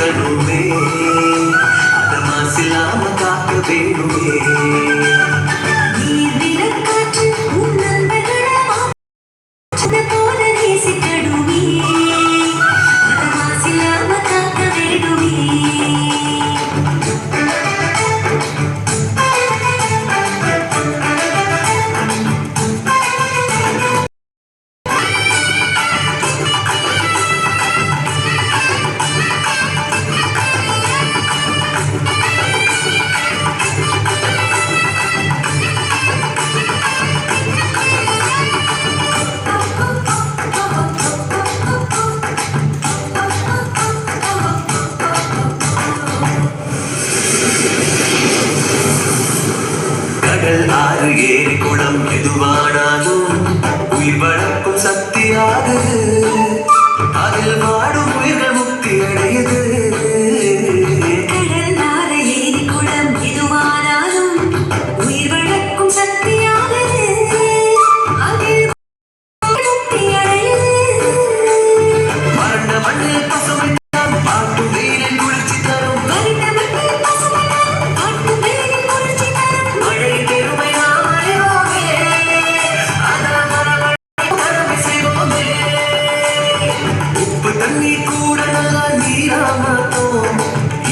நேசிக்கணுமே அத மாசில்லாம காக்க வேணுமே ஆறு ஏரி குளம் எதுவானாலும் உயிர் வளர்க்கும் சக்தியாது அதில் வாடும் உயிர்கள் முக்தி அடையுது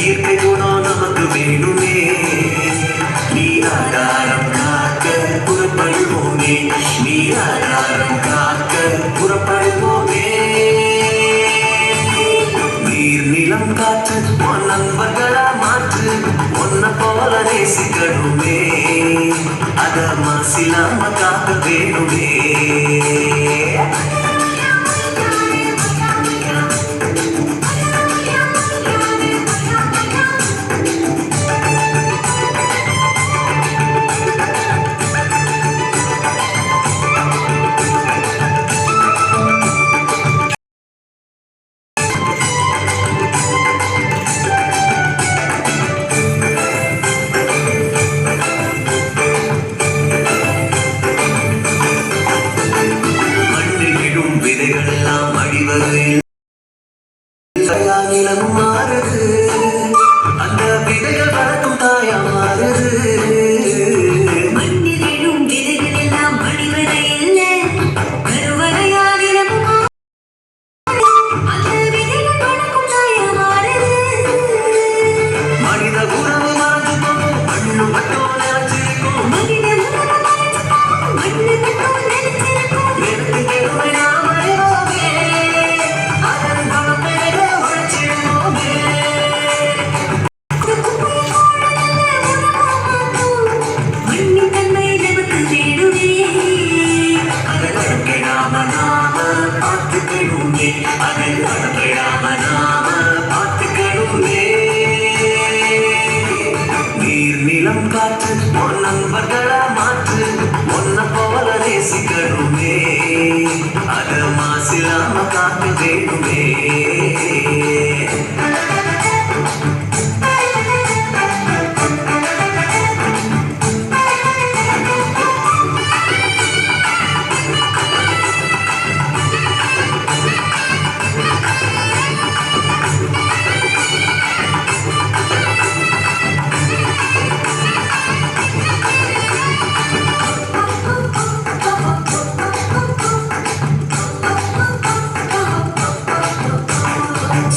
இயற்கை குணம் நமக்கு வேணுமே நீராதாரம் காக்க புறப்படுவோமே நீராதாரம் காக்க புறப்படுவோமே நீர் நிலம் காற்று உன் நண்பர்களா மாற்று உன்னை போல நேசிக்கணுமே அத மாசில்லாம காக்க வேணுமே விதைகளெல்லாம் அடிவதில் நிலம் மாறுது அந்த விதைகள் வளர்க்கும் தாயா மாறுது மண்ணிலும் விதைகள் எல்லாம் அடிவதை இல்லை கருவறையானிலும் அந்த விதைகள் வளர்க்கும் தாயா மாறுது மனித உறவு மறந்து போகும் மண்ணு மட்டும் நினைச்சிருக்கும் மனித உறவு மறந்து போகும் மண்ணு மட்டும் நினைச்சிருக்கும் எனக்கு கெடுமையா நீர் நிலம் காற்று உன் நண்பர்களா மாற்று உன்னை போல நேசிக்கணுமே அத மாசில்லாம காக்க வேணுமே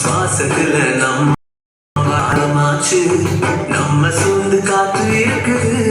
சுவாசத்துல நம்ம பாடமாச்சு நம்ம சூழ்ந்து காத்து இருக்குது